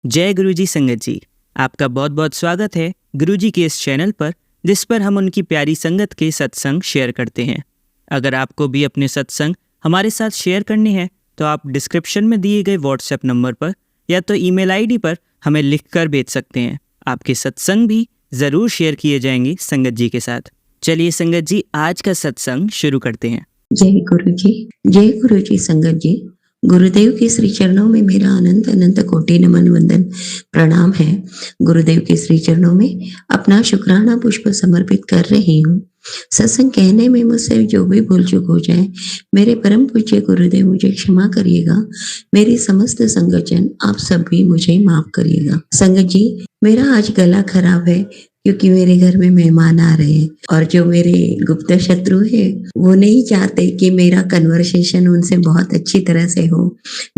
जय गुरुजी संगत जी, आपका बहुत बहुत स्वागत है गुरुजी के इस चैनल पर, जिस पर हम उनकी प्यारी संगत के सत्संग शेयर करते हैं। अगर आपको भी अपने सत्संग हमारे साथ शेयर करने हैं तो आप डिस्क्रिप्शन में दिए गए व्हाट्सएप नंबर पर या तो ईमेल आईडी पर हमें लिखकर भेज सकते हैं। आपके सत्संग भी ज़रूर शेयर किए जाएंगे संगत जी के साथ। चलिए संगत जी, आज का सत्संग शुरू करते हैं। जय गुरु जी संगत जी। गुरुदेव के श्री चरणों में मेरा अनंत अनंत कोटि नमन वंदन प्रणाम है। गुरुदेव के श्री चरणों में अपना शुक्राना पुष्प समर्पित कर रही हूँ। सत्संग कहने में मुझसे जो भी भूल चूक हो जाए, मेरे परम पूज्य गुरुदेव मुझे क्षमा करिएगा। मेरी समस्त संगतजन आप सब भी मुझे माफ करिएगा। संगत जी, मेरा आज गला खराब है क्योंकि मेरे घर में मेहमान आ रहे हैं और जो मेरे गुप्त शत्रु है वो नहीं चाहते कि मेरा कन्वर्सेशन उनसे बहुत अच्छी तरह से हो,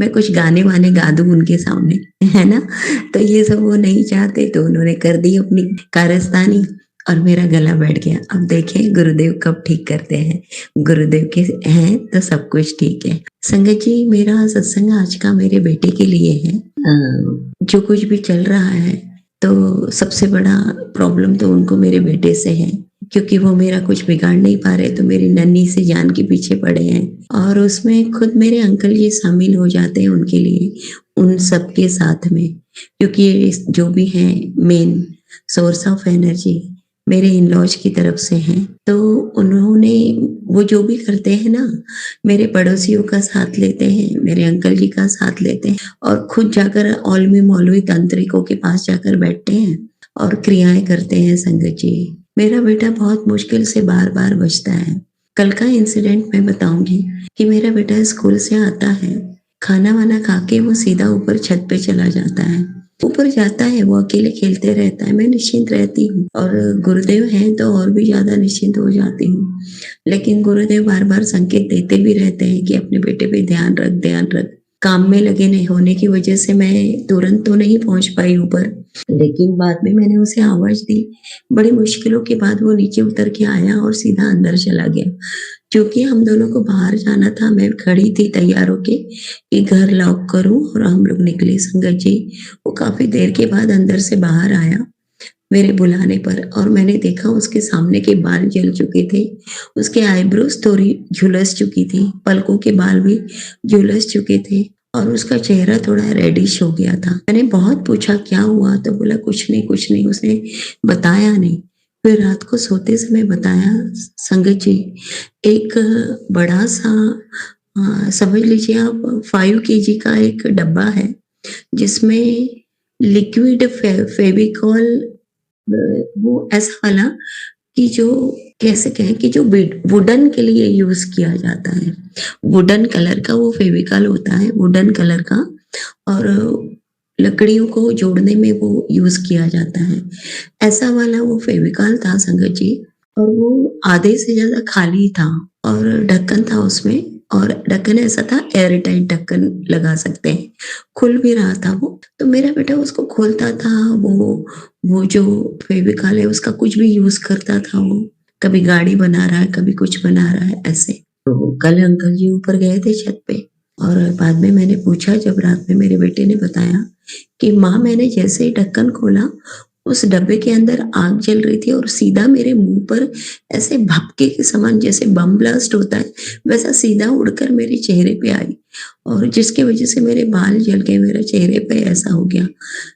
मैं कुछ गाने वाने गा दूं उनके सामने, है ना। तो ये सब वो नहीं चाहते, तो उन्होंने कर दी अपनी कारस्तानी और मेरा गला बैठ गया। अब देखें गुरुदेव कब ठीक करते हैं। गुरुदेव के हैं तो सब कुछ ठीक है। संगत जी, मेरा सत्संग आज का मेरे बेटे के लिए है। जो कुछ भी चल रहा है तो सबसे बड़ा प्रॉब्लम तो उनको मेरे बेटे से है, क्योंकि वो मेरा कुछ बिगाड़ नहीं पा रहे, तो मेरी नन्ही से जान के पीछे पड़े हैं। और उसमें खुद मेरे अंकल जी शामिल हो जाते हैं उनके लिए, उन सबके साथ में, क्योंकि ये जो भी हैं मेन सोर्स ऑफ एनर्जी मेरे इन लॉज की तरफ से हैं। तो उन्होंने वो जो भी करते हैं ना, मेरे पड़ोसियों का साथ लेते हैं, मेरे अंकल जी का साथ लेते हैं और खुद जाकर औलवी मौलवी तांत्रिकों के पास जाकर बैठते हैं और क्रियाएं करते हैं। संगत जी, मेरा बेटा बहुत मुश्किल से बार बार बचता है। कल का इंसिडेंट मैं बताऊंगी कि मेरा बेटा स्कूल से आता है, खाना वाना खा के वो सीधा ऊपर छत पे चला जाता है। ऊपर जाता है, वो अकेले खेलते रहता है, मैं निश्चिंत रहती हूँ और गुरुदेव हैं तो और भी ज्यादा निश्चिंत हो जाती हूँ। लेकिन गुरुदेव बार बार संकेत देते भी रहते हैं कि अपने बेटे पे ध्यान रख, ध्यान रख। काम में लगे नहीं होने की वजह से मैं तुरंत तो नहीं पहुंच पाई ऊपर, लेकिन बाद में मैंने उसे आवाज दी। बड़ी मुश्किलों के बाद वो नीचे उतर के आया और सीधा अंदर चला गया। क्योंकि हम दोनों को बाहर जाना था, मैं खड़ी थी तैयार होके कि घर लॉक करूं और हम लोग निकले। संगत जी, वो काफी देर के बाद अंदर से बाहर आया मेरे बुलाने पर, और मैंने देखा उसके सामने के बाल जल चुके थे, उसके आईब्रोज थोड़ी झुलस चुकी थी, पलकों के बाल भी झुलस चुके थे और उसका चेहरा थोड़ा रेडिश हो गया था। मैंने बहुत पूछा क्या हुआ, तो बोला कुछ नहीं कुछ नहीं, उसने बताया नहीं। फिर रात को सोते समय बताया। संगत जी, एक बड़ा सा समझ लीजिए आप 5 kg का एक डब्बा है जिसमें लिक्विड फेविकॉल, वो ऐसा वाला कि जो कैसे कहें कि जो वुडन के लिए यूज किया जाता है, वुडन कलर का वो फेविकॉल होता है, वुडन कलर का, और लकड़ियों को जोड़ने में वो यूज किया जाता है। ऐसा वाला वो फेविकॉल था संगत जी, और वो आधे से ज्यादा खाली था और ढक्कन था उसमें, और ढक्कन ऐसा था एयर टाइट ढक्कन लगा सकते हैं, खुल भी रहा था वो। तो मेरा बेटा उसको खोलता था, वो जो फेविकॉल है उसका कुछ भी यूज करता था। वो कभी गाड़ी बना रहा है, कभी कुछ बना रहा है ऐसे। तो कल अंकल जी ऊपर गए थे छत पे, और बाद में मैंने पूछा, जब रात में मेरे बेटे ने बताया कि माँ, मैंने जैसे ही ढक्कन खोला उस डब्बे के अंदर आग जल रही थी और सीधा मेरे मुंह पर ऐसे भपके के समान, जैसे बम ब्लास्ट होता है वैसा सीधा उड़कर मेरे चेहरे पे आई, और जिसकी वजह से मेरे बाल जल गए, मेरे चेहरे पे ऐसा हो गया।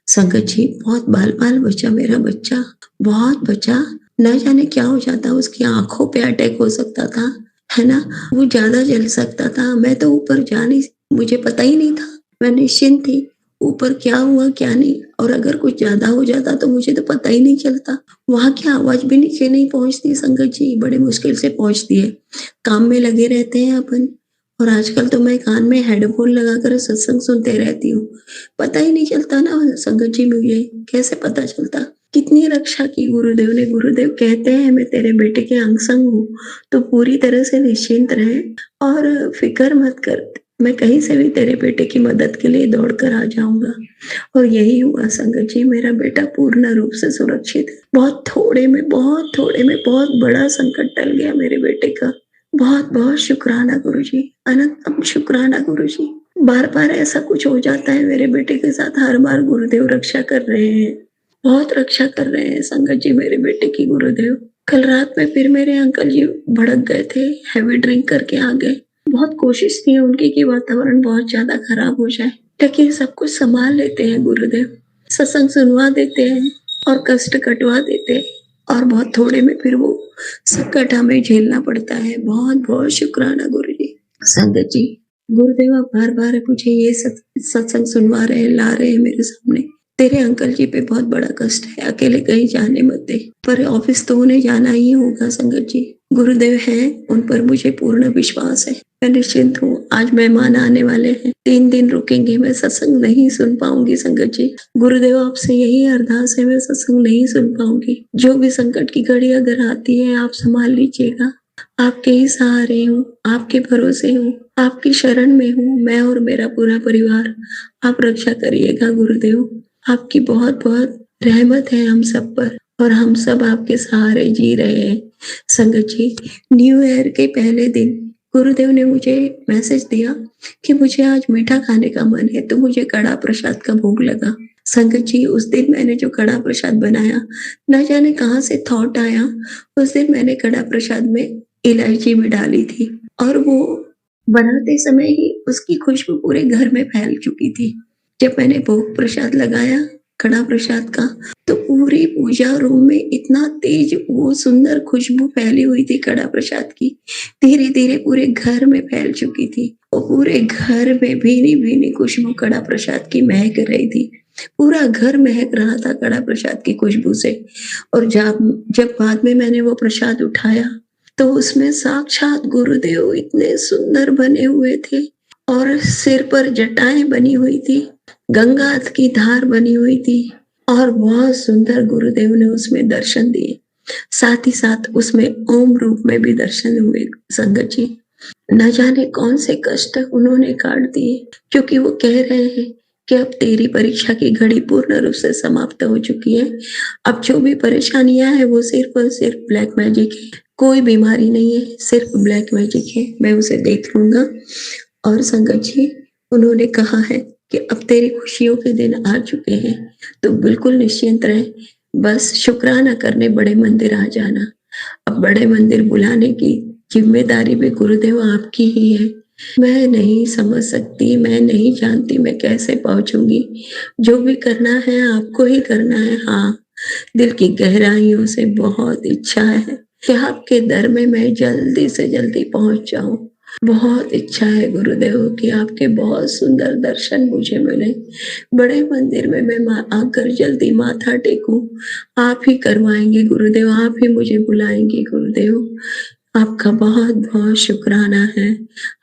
संगत जी, बहुत बाल बाल बचा मेरा बच्चा, बहुत बचा। न जाने क्या हो जाता, उसकी आंखों पे अटैक हो सकता था, है ना, वो ज्यादा जल सकता था। मैं तो ऊपर जा नहीं, मुझे पता ही नहीं था, मैं निश्चिंत थी ऊपर क्या हुआ क्या नहीं, और अगर कुछ ज्यादा हो जाता तो मुझे तो पता ही नहीं चलता। वहां की आवाज भी नीचे नहीं पहुंचती संगत जी, बड़े मुश्किल से पहुंचती है। काम में लगे रहते हैं अपन, और आजकल तो मैं कान में हेडफोन लगाकर सत्संग सुनते रहती हूँ, पता ही नहीं चलता ना संगत जी, मुझे कैसे पता चलता। कितनी रक्षा की गुरुदेव ने। गुरुदेव कहते हैं मैं तेरे बेटे के अंग संग हूँ, तो पूरी तरह से निश्चिंत रहे और फिक्र मत कर, मैं कहीं से भी तेरे बेटे की मदद के लिए दौड़ कर आ जाऊंगा। और यही हुआ संगत जी, मेरा बेटा पूर्ण रूप से सुरक्षित है। बहुत थोड़े में बहुत बड़ा संकट टल गया मेरे बेटे का। बहुत बहुत शुक्राना गुरुजी, अनंतम शुक्राना गुरुजी। बार बार ऐसा कुछ हो जाता है मेरे बेटे के साथ, हर बार गुरुदेव रक्षा कर रहे हैं, बहुत रक्षा कर रहे हैं संगत जी मेरे बेटे की गुरुदेव। कल रात में फिर मेरे अंकल जी भड़क गए थे, हैवी ड्रिंक करके आ गए। बहुत कोशिश की उनकी कि वातावरण बहुत ज्यादा खराब हो जाए, लेकिन सब कुछ संभाल लेते हैं गुरुदेव, सत्संग सुनवा देते हैं और कष्ट कटवा देते हैं, और बहुत थोड़े में फिर वो संकट हमें झेलना पड़ता है। बहुत बहुत शुक्राना गुरु जी। संगत जी, गुरुदेव आप बार बार मुझे ये सत्संग सुनवा रहे हैं, ला रहे हैं मेरे सामने। तेरे अंकल जी पे बहुत बड़ा कष्ट है, अकेले कहीं जाने मत दे, पर ऑफिस तो उन्हें जाना ही होगा संगत जी। गुरुदेव हैं, उन पर मुझे पूर्ण विश्वास है, मैं निश्चिंत हूँ। आज मेहमान आने वाले हैं, 3 दिन रुकेंगे, मैं सत्संग नहीं सुन पाऊंगी संगत जी। गुरुदेव आपसे यही अरदास है, मैं सत्संग नहीं सुन पाऊंगी। जो भी संकट की घड़ी अगर आती है, आप संभाल लीजिएगा। आपके ही सहारे हूँ, आपके भरोसे हूँ, आपकी शरण में हूँ मैं और मेरा पूरा परिवार। आप रक्षा करिएगा गुरुदेव। आपकी बहुत बहुत रहमत है हम सब पर, और हम सब आपके सहारे जी रहे हैं। संगत जी, न्यू ईयर के पहले दिन गुरुदेव ने मुझे मैसेज दिया कि मुझे आज मीठा खाने का मन है, तो मुझे कड़ा प्रसाद का भोग लगा। संगत जी, उस दिन मैंने जो कड़ा प्रसाद बनाया, न जाने कहाँ से थॉट आया, उस दिन मैंने कड़ा प्रसाद में इलायची भी डाली थी, और वो बनाते समय ही उसकी खुशबू पूरे घर में फैल चुकी थी। जब मैंने भोग प्रसाद लगाया कड़ा प्रसाद का, तो पूरी पूजा रूम में इतना तेज वो सुंदर खुशबू फैली हुई थी कड़ा प्रसाद की, धीरे धीरे पूरे घर में फैल चुकी थी। और पूरे घर में भीनी भीनी खुशबू कड़ा प्रसाद की महक रही थी, पूरा घर महक रहा था कड़ा प्रसाद की खुशबू से। और जब बाद में मैंने वो प्रसाद उठाया, तो उसमें साक्षात गुरुदेव इतने सुंदर बने हुए थे, और सिर पर जटाएं बनी हुई थी, गंगा की धार बनी हुई थी, और बहुत सुंदर गुरुदेव ने उसमें दर्शन दिए। साथ ही साथ उसमें ओम रूप में भी दर्शन हुए। संगत जी, न जाने कौन से कष्ट उन्होंने काट दिए, क्योंकि वो कह रहे हैं कि अब तेरी परीक्षा की घड़ी पूर्ण रूप से समाप्त हो चुकी है। अब जो भी परेशानियां हैं वो सिर्फ और सिर्फ ब्लैक मैजिक है, कोई बीमारी नहीं है, सिर्फ ब्लैक मैजिक है, मैं उसे देख लूंगा। और संगत जी, उन्होंने कहा है कि अब तेरी खुशियों के दिन आ चुके हैं, तो बिल्कुल निश्चिंत रहे, बस शुक्राना करने बड़े मंदिर आ जाना। अब बड़े मंदिर बुलाने की जिम्मेदारी भी गुरुदेव आपकी ही है। मैं नहीं समझ सकती, मैं नहीं जानती मैं कैसे पहुंचूंगी। जो भी करना है आपको ही करना है। हाँ, दिल की गहराइयों से बहुत इच्छा है कि आपके दर में मैं जल्दी से जल्दी पहुंच जाऊं। बहुत इच्छा है गुरुदेव कि आपके बहुत सुंदर दर्शन मुझे मिले, बड़े मंदिर में मैं आकर जल्दी माथा टेकूं। आप ही करवाएंगे गुरुदेव, आप ही मुझे बुलाएंगे गुरुदेव। आपका बहुत बहुत शुक्राना है,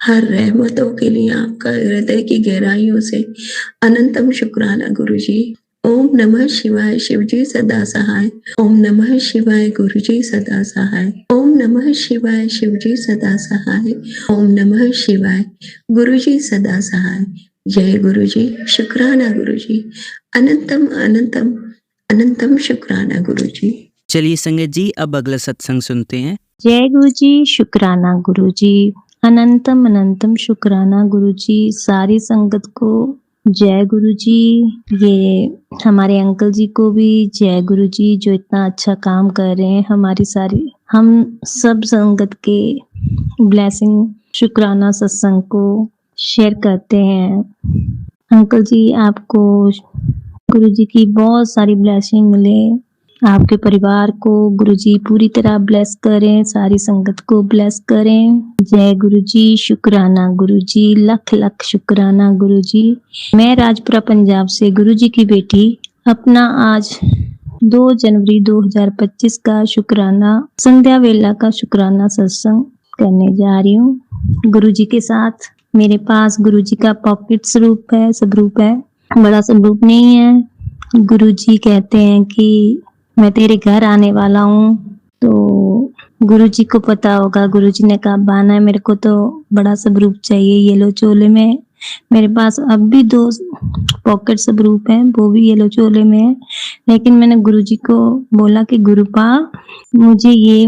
हर रहमतों के लिए आपका हृदय की गहराइयों से अनंतम शुक्राना गुरु जी। ओम नमः शिवाय, शिवजी सदा सहाय। ओम नमः शिवाय, गुरुजी सदा सहाय। ओम नमः शिवाय, शिवजी सदा सहाय। ओम नमः शिवाय, गुरुजी सदा सहाय। जय गुरुजी, शुक्राना गुरुजी, अनंतम अनंतम अनंतम शुक्राना गुरुजी। चलिए संगत जी, अब अगला सत्संग सुनते हैं। जय गुरु जी, शुक्राना गुरु जी, अनंतम अनंतम शुक्राना गुरु जी। सारी संगत को जय गुरु जी। ये हमारे अंकल जी को भी जय गुरु जी, जो इतना अच्छा काम कर रहे हैं। हमारी सारी हम सब संगत के ब्लेसिंग शुक्राना सत्संग को शेयर करते हैं। अंकल जी, आपको गुरु जी की बहुत सारी ब्लेसिंग मिले, आपके परिवार को गुरुजी पूरी तरह ब्लेस करें, सारी संगत को ब्लेस करें। जय गुरुजी, शुक्राना गुरुजी, लख लख शुक्राना गुरुजी। मैं राजपुरा पंजाब से गुरुजी की बेटी अपना आज 2 जनवरी 2025 का शुक्राना संध्या वेला का शुक्राना सत्संग करने जा रही हूँ गुरुजी के साथ। मेरे पास गुरुजी का पॉकेट स्वरूप है, स्वरूप है, बड़ा स्वरूप नहीं है। गुरुजी कहते हैं कि मैं तेरे घर आने वाला हूँ, तो गुरुजी को पता होगा। गुरुजी ने कहा बाना है, मेरे को तो बड़ा स्वरूप चाहिए येलो चोले में। मेरे पास अब भी 2 पॉकेट स्वरूप हैं, वो भी येलो चोले में है। लेकिन मैंने गुरुजी को बोला कि गुरुपा मुझे ये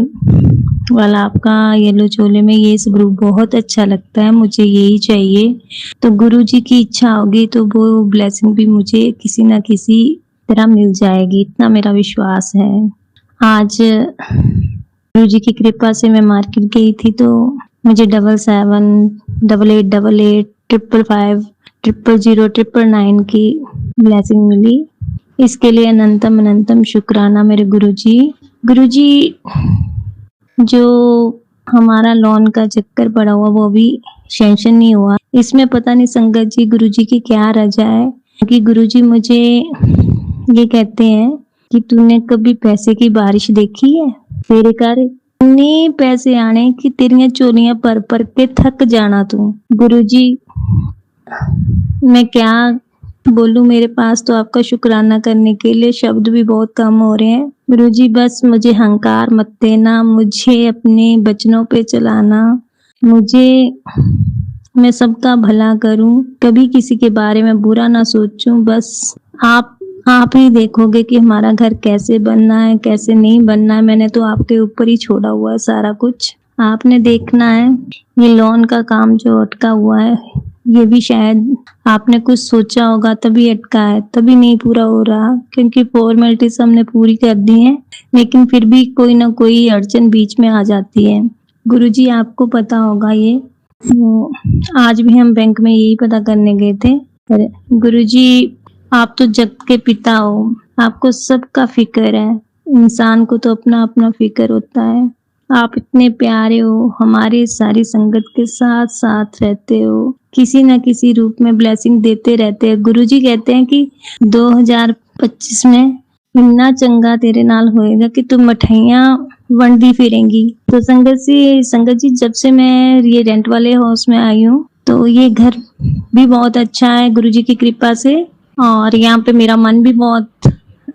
वाला आपका येलो चोले में ये सब रूप बहुत अच्छा लगता है, मुझे यही चाहिए। तो गुरुजी की इच्छा होगी तो वो ब्लेसिंग भी मुझे किसी ना किसी तरह मिल जाएगी, इतना मेरा विश्वास है। आज गुरुजी की कृपा से मैं मार्केट गई थी तो मुझे 77885555000099 की ब्लेसिंग मिली। इसके लिए अनंतम अनंतम शुक्राना मेरे गुरुजी। गुरुजी, जो हमारा लोन का चक्कर पड़ा हुआ वो अभी सैंक्शन नहीं हुआ, इसमें पता नहीं संगत जी गुरुजी की क्या रजा है, क्योंकि गुरुजी मुझे ये कहते हैं कि तूने कभी पैसे की बारिश देखी है? तेरे घर इतने पैसे आने कि तेरियां चोलियां पर पर के थक जाना तू। गुरुजी, मैं क्या बोलूं, मेरे पास तो आपका शुक्राना करने के लिए शब्द भी बहुत कम हो रहे हैं। गुरुजी, बस मुझे अहंकार मत देना, मुझे अपने वचनों पे चलाना, मैं सबका भला करूं, कभी किसी के बारे में बुरा ना सोचूं। बस आप ही देखोगे कि हमारा घर कैसे बनना है, कैसे नहीं बनना है। मैंने तो आपके ऊपर ही छोड़ा हुआ है सारा कुछ, आपने देखना है। ये लोन का काम जो अटका हुआ है, ये भी शायद आपने कुछ सोचा होगा तभी अटका है, तभी नहीं पूरा हो रहा, क्योंकि फॉर्मेलिटीज हमने पूरी कर दी है, लेकिन फिर भी कोई ना कोई अड़चन बीच में आ जाती है। गुरुजी, आपको पता होगा ये, आज भी हम बैंक में यही पता करने गए थे। पर गुरुजी, आप तो जग के पिता हो, आपको सबका फिक्र है, इंसान को तो अपना अपना फिक्र होता है। आप इतने प्यारे हो, हमारी सारी संगत के साथ साथ रहते हो, किसी न किसी रूप में ब्लेसिंग देते रहते हैं। गुरुजी कहते हैं कि 2025 में इतना चंगा तेरे नाल होएगा कि तू मिठाइयां वंडी फिरेंगी। तो संगत जी, जब से मैं ये रेंट वाले हाउस में आई हूँ तो ये घर भी बहुत अच्छा है गुरुजी की कृपा से, और यहाँ पे मेरा मन भी बहुत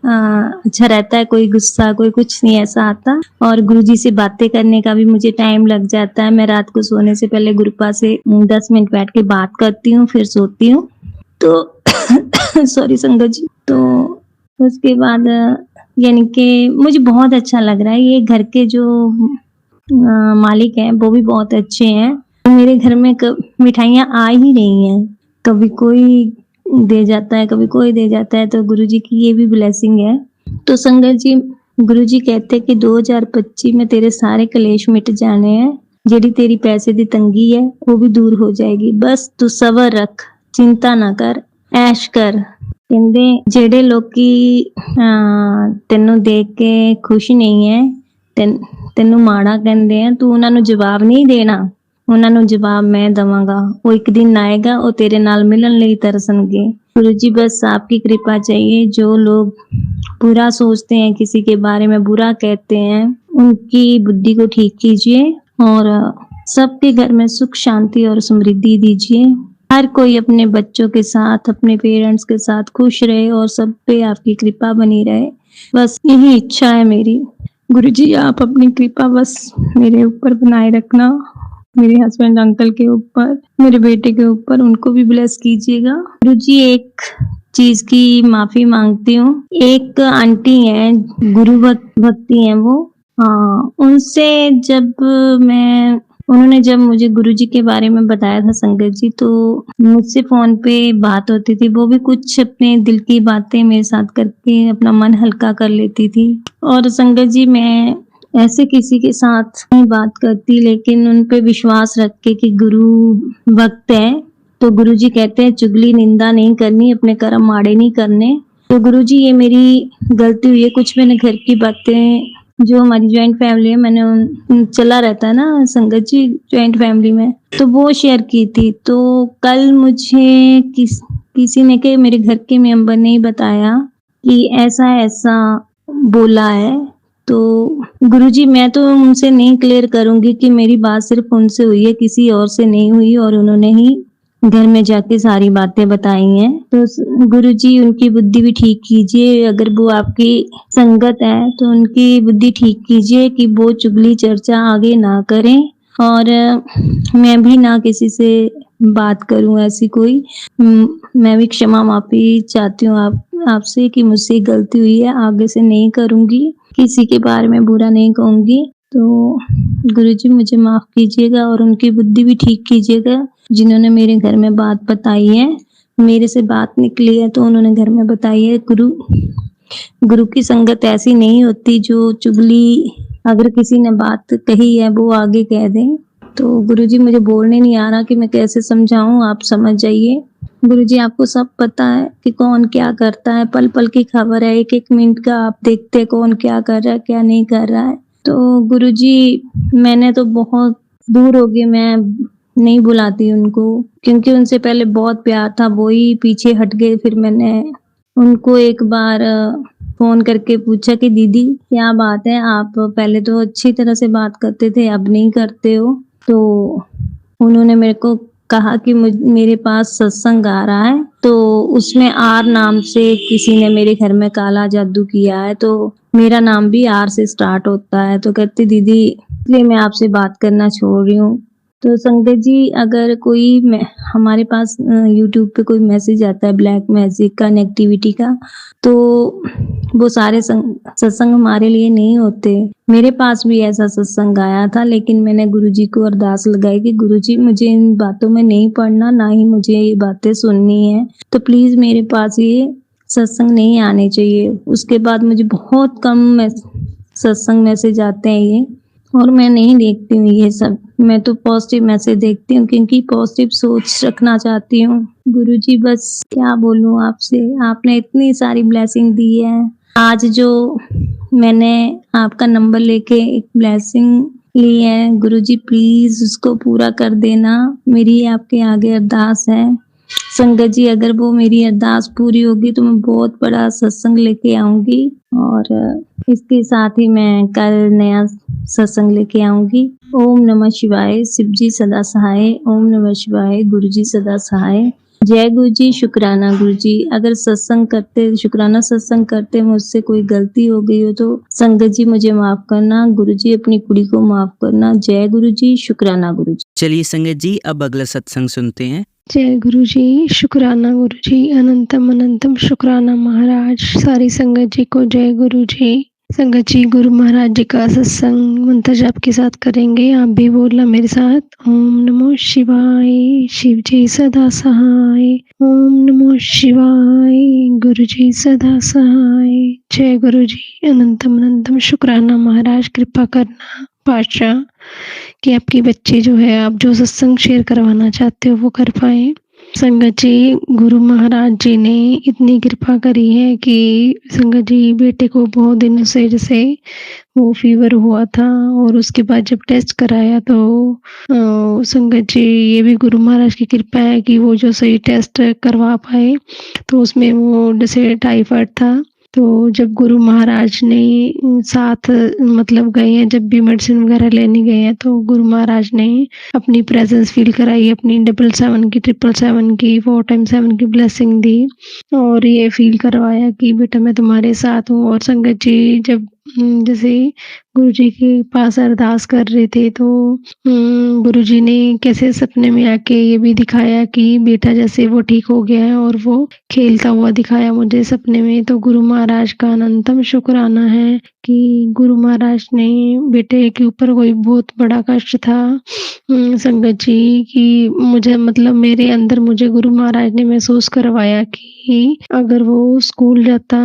अच्छा रहता है, कोई गुस्सा कोई कुछ नहीं ऐसा आता, और गुरुजी से बातें करने का भी मुझे टाइम लग जाता है। मैं रात को सोने से पहले गुरुपा से 10 मिनट बैठ के बात करती हूँ, फिर सोती हूँ। तो सॉरी संगत जी, तो उसके बाद यानी कि मुझे बहुत अच्छा लग रहा है। ये घर के जो मालिक हैं वो भी बहुत अच्छे हैं। मेरे घर में मिठाइयाँ आ ही रही हैं, कभी कोई दे जाता है, कभी कोई दे जाता है, तो गुरुजी की ये भी ब्लेसिंग है। तो संगत जी, गुरुजी कहते हैं कि 2025 में तेरे सारे कलेश मिट जाने हैं, जेडी तेरी पैसे दी तंगी है वो भी दूर हो जाएगी। बस तू सबर रख, चिंता ना कर, ऐश कर। कहते जेडे लोकी तेनू देख के खुश नहीं है, तेनू माड़ा कहते हैं, तू उन्हां नू जवाब नहीं देना, उन्हां नू जवाब मैं दवांगा। वो एक दिन आएगा, वो तेरे नाल मिलन लई तरसणगे। गुरुजी, बस आपकी कृपा चाहिए। जो लोग बुरा सोचते हैं, किसी के बारे में बुरा कहते हैं, उनकी बुद्धि को ठीक कीजिए और सबके घर में सुख शांति और समृद्धि दीजिए। हर कोई अपने बच्चों के साथ, अपने पेरेंट्स के साथ खुश रहे और सब पे आपकी कृपा बनी रहे, बस यही इच्छा है मेरी। गुरुजी, आप अपनी कृपा बस मेरे ऊपर बनाए रखना, मेरे हस्बैंड अंकल के ऊपर, मेरे बेटे के ऊपर, उनको भी ब्लेस कीजिएगा। गुरुजी, एक चीज की माफी मांगती हूँ। एक आंटी है, गुरु भक्ति है वो, उनसे उन्होंने जब मुझे गुरुजी के बारे में बताया था संगत जी, तो मुझसे फोन पे बात होती थी, वो भी कुछ अपने दिल की बातें मेरे साथ करके अपना मन हल्का कर लेती थी। और संगत जी, मैं ऐसे किसी के साथ नहीं बात करती, लेकिन उन पे विश्वास रख के कि गुरु भक्त है, तो गुरुजी कहते हैं चुगली निंदा नहीं करनी, अपने कर्म माड़े नहीं करने। तो गुरुजी, ये मेरी गलती हुई है, कुछ मैंने घर की बातें, जो हमारी ज्वाइंट फैमिली है, मैंने चला रहता है ना संगत जी ज्वाइंट फैमिली में, तो वो शेयर की थी। तो कल मुझे किसी ने के मेरे घर के मेंबर ने बताया कि ऐसा ऐसा बोला है। तो गुरुजी, मैं तो उनसे नहीं क्लियर करूंगी कि मेरी बात सिर्फ उनसे हुई है, किसी और से नहीं हुई, और उन्होंने ही घर में जाके सारी बातें बताई हैं। तो गुरुजी, उनकी बुद्धि भी ठीक कीजिए, अगर वो आपकी संगत है तो उनकी बुद्धि ठीक कीजिए कि वो चुगली चर्चा आगे ना करें, और मैं भी ना किसी से बात करूं ऐसी कोई। मैं भी क्षमा माफी चाहती हूँ आपसे कि मुझसे गलती हुई है, आगे से नहीं करूंगी, किसी के बारे में बुरा नहीं कहूंगी। तो गुरुजी मुझे माफ़ कीजिएगा और उनकी बुद्धि भी ठीक कीजिएगा, जिन्होंने मेरे घर में बात बताई है। मेरे से बात निकली है तो उन्होंने घर में बताई है। गुरु की संगत ऐसी नहीं होती जो चुगली, अगर किसी ने बात कही है वो आगे कह दें। तो गुरुजी मुझे बोलने नहीं आ रहा कि मैं कैसे समझाऊँ, आप समझ जाइए। गुरुजी आपको सब पता है कि कौन क्या करता है, पल-पल की खबर है, एक-एक मिनट का आप देखते हैं कौन क्या कर रहा है, क्या नहीं कर रहा है। तो गुरुजी मैंने तो बहुत दूर हो गई, मैं नहीं बुलाती उनको, क्योंकि उनसे पहले बहुत प्यार था, वो ही पीछे हट गए। फिर मैंने उनको एक बार फ़ोन करके पूछा कि दीदी क्या बात है, आप पहले तो अच्छी तरह से बात करते थे, अब नहीं करते हो। तो उन्होंने मेरे को कहा कि मेरे पास सत्संग आ रहा है, तो उसमें आर नाम से किसी ने मेरे घर में काला जादू किया है, तो मेरा नाम भी आर से स्टार्ट होता है। तो कहती दीदी इसलिए मैं आपसे बात करना छोड़ रही हूँ। तो संगत जी, अगर कोई हमारे पास यूट्यूब पे कोई मैसेज आता है ब्लैक मैजिक का, नेगेटिविटी का, तो वो सारे सत्संग हमारे लिए नहीं होते। मेरे पास भी ऐसा सत्संग आया था, लेकिन मैंने गुरुजी को अरदास लगाई कि गुरुजी मुझे इन बातों में नहीं पढ़ना, ना ही मुझे ये बातें सुननी है, तो प्लीज मेरे पास ये सत्संग नहीं आने चाहिए। उसके बाद मुझे बहुत कम सत्संग मैसेज आते हैं ये, और मैं नहीं देखती हूँ ये सब। मैं तो पॉजिटिव मैसेज देखती हूँ, क्योंकि पॉजिटिव सोच रखना चाहती हूँ। गुरुजी बस क्या बोलूँ आपसे, आपने इतनी सारी ब्लेसिंग दी है। आज जो मैंने आपका नंबर लेके एक ब्लेसिंग ली है, गुरुजी प्लीज उसको पूरा कर देना, मेरी आपके आगे अरदास है। संगत जी, अगर वो मेरी अरदास पूरी होगी तो मैं बहुत बड़ा सत्संग लेके आऊंगी, और इसके साथ ही मैं कल नया सत्संग लेके आऊंगी। ओम नमः शिवाय, शिव जी सदा सहाय। ओम नमः शिवाय, गुरु जी सदा सहाय। जय गुरु जी, शुक्राना गुरु जी। अगर शुक्राना सत्संग करते मुझसे कोई गलती हो गई हो तो संगत जी मुझे माफ करना, गुरु जी अपनी कुड़ी को माफ करना। जय गुरु जी, शुक्राना गुरु जी। चलिए संगत जी, अब अगला सत्संग सुनते हैं। जय गुरु जी, शुक्राना गुरु जी, अनंतम अनंतम शुक्राना महाराज। सारी संगत जी को जय गुरु जी। संगत जी, गुरु महाराज जी का सत्संग मंत्र जाप के साथ करेंगे, आप भी बोलना मेरे साथ। ओम नमो शिवाय, शिव जी सदा सहाय। ओम नमो शिवाय, गुरु जी सदा सहाय। जय गुरु जी, अनंतम अनंतम शुक्राना महाराज। कृपा करना पातशाह कि आपके बच्चे जो है, आप जो सत्संग शेयर करवाना चाहते हो वो कर पाए। संगत जी, गुरु महाराज जी ने इतनी कृपा करी है कि संगत जी बेटे को बहुत दिनों से जैसे वो फीवर हुआ था, और उसके बाद जब टेस्ट कराया तो संगत जी ये भी गुरु महाराज की कृपा है कि वो जो सही टेस्ट करवा पाए, तो उसमें वो जैसे टाइफाइड था। तो जब गुरु महाराज ने साथ मतलब गए हैं, जब भी मेडिसिन वगैरह लेने गए हैं, तो गुरु महाराज ने अपनी प्रेजेंस फील कराई, अपनी 777 की 777 की 4 टाइम 7 की ब्लेसिंग दी, और ये फील करवाया कि बेटा मैं तुम्हारे साथ हूँ। और संगत जी जब जैसे गुरुजी के पास अरदास कर रहे थे, तो गुरुजी ने कैसे सपने में आके ये भी दिखाया कि बेटा जैसे वो ठीक हो गया है, और वो खेलता हुआ दिखाया मुझे सपने में। तो गुरु महाराज का अनंतम शुक्राना है कि गुरु महाराज ने बेटे के ऊपर कोई बहुत बड़ा कष्ट था संगत जी की, मुझे मतलब मेरे अंदर मुझे गुरु महाराज ने महसूस करवाया कि अगर वो स्कूल जाता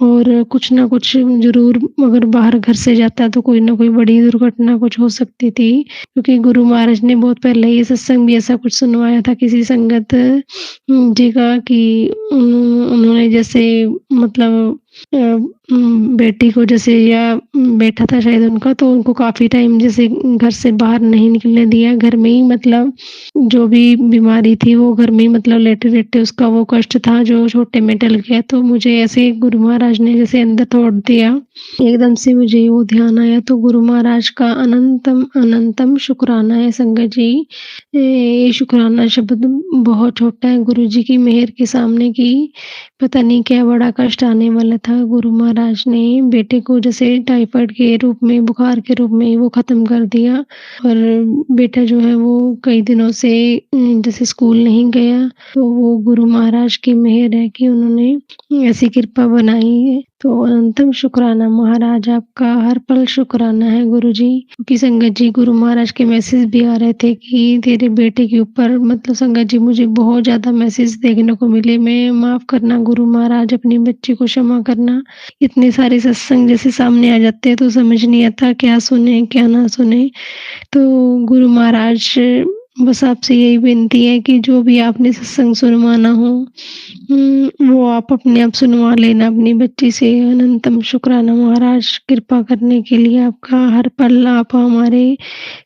और कुछ ना कुछ जरूर, अगर बाहर घर से जाता तो कोई ना कोई बड़ी दुर्घटना कुछ हो सकती थी। क्योंकि गुरु महाराज ने बहुत पहले ये सत्संग भी ऐसा कुछ सुनवाया था किसी संगत जी का, कि उन्होंने जैसे मतलब बेटी को जैसे, या बेटा था शायद उनका, तो उनको काफी टाइम जैसे घर से बाहर नहीं निकलने दिया, घर में ही मतलब जो भी बीमारी थी वो घर में ही मतलब लेटे लेटे उसका वो कष्ट था जो छोटे में टल गया। तो मुझे ऐसे गुरु महाराज ने जैसे अंदर तोड़ दिया, एकदम से मुझे वो ध्यान आया। तो गुरु महाराज का अनंतम अनंतम शुक्राना है संगत जी। ये शुक्राना शब्द बहुत छोटा है गुरु जी की मेहर के सामने, की पता नहीं क्या बड़ा कष्ट आने वाला था। गुरु महाराज ने बेटे को जैसे टाइफाइड के रूप में, बुखार के रूप में वो खत्म कर दिया, और बेटा जो है वो कई दिनों से जैसे स्कूल नहीं गया। तो वो गुरु महाराज की मेहर है कि उन्होंने ऐसी कृपा बनाई है। तो अनंतम शुक्राना महाराज, आपका हर पल शुक्राना है गुरुजी। क्योंकि संगत जी गुरु महाराज के मैसेज भी आ रहे थे कि तेरे बेटे के ऊपर, मतलब संगत जी मुझे बहुत ज़्यादा मैसेज देखने को मिले। मैं माफ़ करना गुरु महाराज, अपनी बच्ची को क्षमा करना। इतने सारे सत्संग जैसे सामने आ जाते हैं तो समझ नहीं आता क्या सुने क्या ना सुने। तो गुरु महाराज, बस आपसे यही विनती है कि जो भी आपने सत्संग सुनवाना हो वो आप अपने आप सुनवा लेना अपनी बच्ची से। अनंतम शुक्राना महाराज, कृपा करने के लिए आपका। हर पल आप हमारे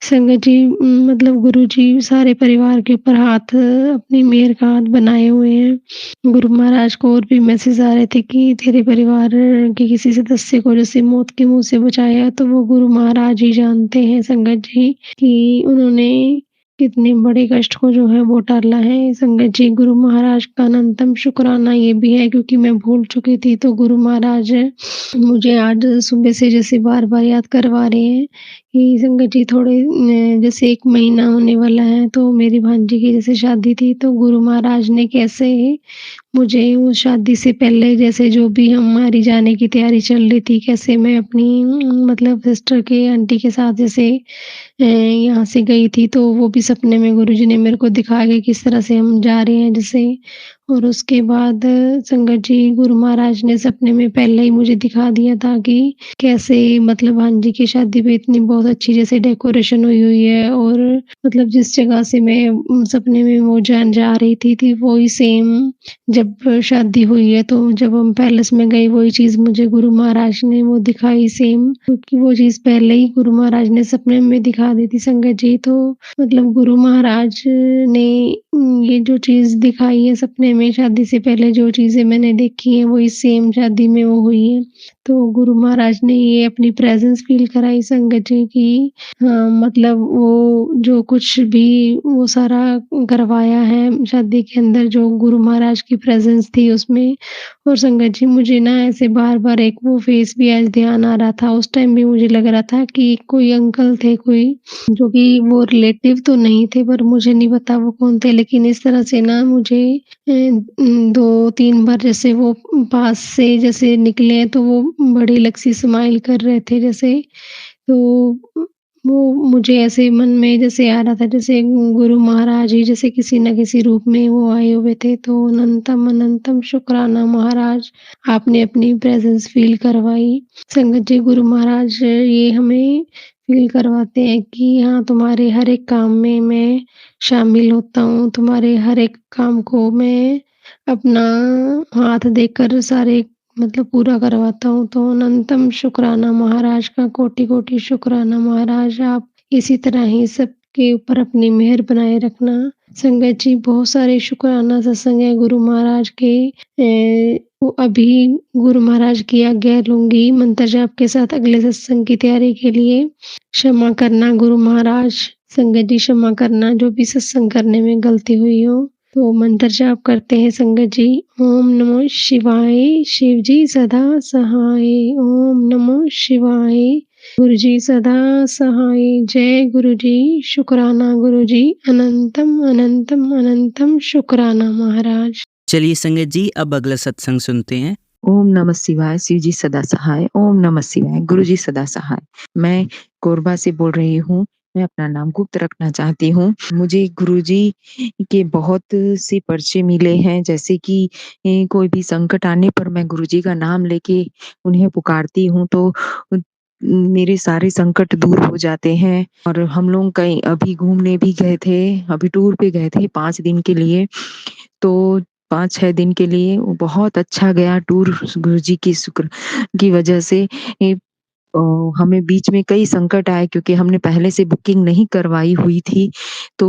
संगत जी, मतलब गुरु जी सारे परिवार के ऊपर हाथ, अपनी मेहर का हाथ बनाए हुए हैं। गुरु महाराज को और भी मैसेज आ रहे थे कि तेरे परिवार के किसी सदस्य को जैसे मौत के मुंह से बचाया, तो वो गुरु महाराज ही जानते हैं संगत जी कि उन्होंने कितने बड़े कष्ट को जो है वो टाला है। संगत जी गुरु महाराज का अनंतम शुक्राना ये भी है क्योंकि मैं भूल चुकी थी, तो गुरु महाराज मुझे आज सुबह से जैसे बार-बार याद करवा रहे हैं कि संगत जी थोड़े जैसे 1 महीना होने वाला है, तो मेरी भांजी की जैसे शादी थी, तो गुरु महाराज ने कैसे मुझे उस शादी से पहले जैसे जो भी हमारी जाने की तैयारी चल रही थी, कैसे मैं अपनी मतलब सिस्टर के आंटी के साथ जैसे यहाँ से गई थी, तो वो भी सपने में गुरुजी ने मेरे को दिखाया कि किस तरह से हम जा रहे हैं जैसे। और उसके बाद संगत जी गुरु महाराज ने सपने में पहले ही मुझे दिखा दिया था कि कैसे मतलब भांजी की शादी पे इतनी बहुत अच्छी जैसे डेकोरेशन हुई हुई है, और मतलब जिस जगह से मैं सपने में वो जा रही थी वही सेम जब शादी हुई है, तो जब हम पैलेस में गए वही चीज़ मुझे गुरु महाराज ने वो दिखाई सेम, क्योंकि वो चीज़ पहले ही गुरु महाराज ने सपने में दिखा दी थी संगत जी। तो मतलब गुरु महाराज ने ये जो चीज़ दिखाई है सपने में, शादी से पहले जो चीज़ें मैंने देखी हैं वही सेम शादी में वो हुई है। तो गुरु महाराज ने ये अपनी प्रेज़ेंस फ़ील कराई संगत जी की। हाँ, मतलब वो जो कुछ भी वो सारा करवाया है शादी के अंदर, जो गुरु महाराज की प्रेज़ेंस थी उसमें। और संगत जी मुझे ना ऐसे बार-बार एक वो फ़ेस भी आज ध्यान आ रहा था, उस टाइम भी मुझे लग रहा था कि कोई अंकल थे कोई, जो कि वो रिलेटिव तो नहीं थे पर मुझे नहीं पता वो कौन थे, लेकिन इस तरह से ना मुझे 2-3 बार जैसे वो पास से जैसे निकले हैं, तो वो बड़ी अलग सी स्माइल कर रहे थे जैसे। तो वो मुझे ऐसे मन में जैसे आ रहा था जैसे गुरु महाराज ही जैसे किसी न किसी रूप में वो आए हुए थे। तो अनंतम अनंतम शुक्राना महाराज, आपने अपनी प्रेज़ेंस फ़ील करवाई। संगत जी गुरु महाराज ये हमें फ़ील करवाते हैं कि हाँ, तुम्हारे हर एक काम में मैं शामिल होता हूँ, तुम्हारे हर एक काम को मैं अपना हाथ देकर सारे मतलब पूरा करवाता हूँ। तो अनंतम शुक्राना महाराज का, कोटि-कोटि शुक्राना महाराज। आप इसी तरह ही सबके ऊपर अपनी मेहर बनाए रखना। संगत जी बहुत सारे शुक्राना सत्संग है गुरु महाराज के। वो अभी गुरु महाराज की आज्ञा लूँगी मंत्र जाप के साथ अगले सत्संग की तैयारी के लिए। क्षमा करना गुरु महाराज, संगत जी क्षमा करना जो भी सत्संग करने में गलती हुई हो। तो मंत्र जाप करते हैं संगत जी। ओम नमो शिवाय, शिव जी सदा सहाय। ओम नमो शिवाय, गुरु जी सदा सहाय। जय गुरु जी, शुक्राना गुरु जी, अनंतम अनंतम अनंतम शुक्राना महाराज। चलिए संगत जी, अब अगला सत्संग सुनते हैं। ओम नमः शिवाय, शिव जी सदा सहाय। ओम नमः शिवाय, गुरु जी सदा सहाय। मैं कोरबा से बोल रही हूँ। मैं अपना नाम गुप्त रखना चाहती हूँ। मुझे गुरुजी के बहुत से परिचय मिले हैं, जैसे कि कोई भी संकट आने पर मैं गुरुजी का नाम लेके उन्हें पुकारती हूँ तो मेरे सारे संकट दूर हो जाते हैं। और हम लोग कहीं अभी घूमने भी गए थे, अभी टूर पे गए थे 5 दिन के लिए। तो 5-6 दिन के लिए वो बहुत अच्छा गया टूर, गुरुजी की शुक्र की वजह से। ए हमें बीच में कई संकट आए क्योंकि हमने पहले से बुकिंग नहीं करवाई हुई थी। तो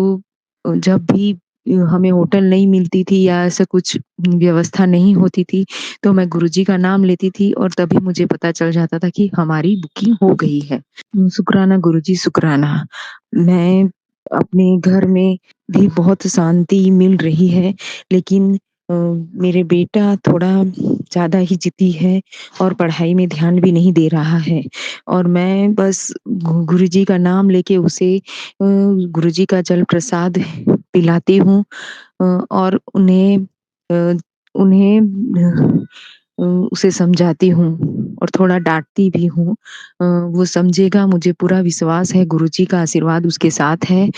जब भी हमें होटल नहीं मिलती थी या ऐसा कुछ व्यवस्था नहीं होती थी, तो मैं गुरुजी का नाम लेती थी और तभी मुझे पता चल जाता था कि हमारी बुकिंग हो गई है। शुक्राना गुरुजी, शुक्राना। मैं अपने घर में भी बहुत शांति मिल रही है, लेकिन मेरे बेटा थोड़ा ज़्यादा ही ज़िद्दी है और पढ़ाई में ध्यान भी नहीं दे रहा है। और मैं बस गुरुजी का नाम लेके उसे गुरुजी का जल प्रसाद पिलाती हूँ और उन्हें उसे समझाती हूँ और थोड़ा डाँटती भी हूँ। वो समझेगा, मुझे पूरा विश्वास है, गुरुजी का आशीर्वाद उसके साथ है।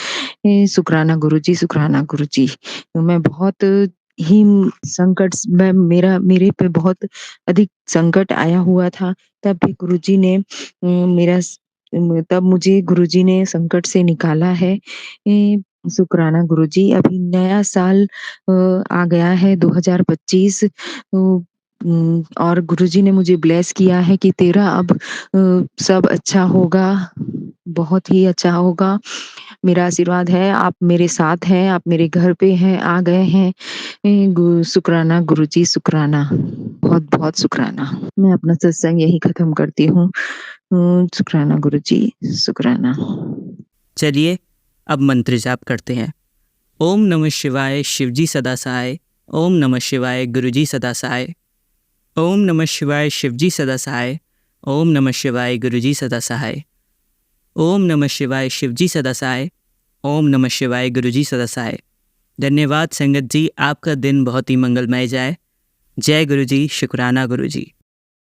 शुक्राना गुरुजी, शुक्राना गुरुजी। मैं बहुत ही संकट स मैं मेरे पे बहुत अधिक संकट आया हुआ था, तब भी गुरुजी ने मेरा स तब मुझे गुरुजी ने संकट से निकाला है। शुक्राना गुरुजी। अभी नया साल आ गया है 2025, और गुरुजी ने मुझे ब्लेस किया है कि तेरा अब सब अच्छा होगा, बहुत ही अच्छा होगा। मेरा आशीर्वाद है, आप मेरे साथ हैं, आप मेरे घर पे हैं, आ गए हैं। शुक्राना गुरुजी, शुक्राना। बहुत-बहुत शुक्राना। मैं अपना सत्संग यहीं ख़त्म करती हूँ। शुक्राना गुरुजी, शुक्राना। चलिए अब मंत्र जाप करते हैं। ओम नमः शिवाय शिवजी सदा सहाय। ओम नमः शिवाय गुरुजी सदा सहाय। ओम नमः शिवाय शिवजी सदा सहाय। ओम नमः शिवाय गुरुजी सदा सहाय। ओम नमः शिवाय शिवजी सदा सहाय। ओम नमः शिवाय गुरुजी सदा सहाय। धन्यवाद संगत जी, आपका दिन बहुत ही मंगलमय जाए। जय गुरुजी, शुक्राना गुरुजी।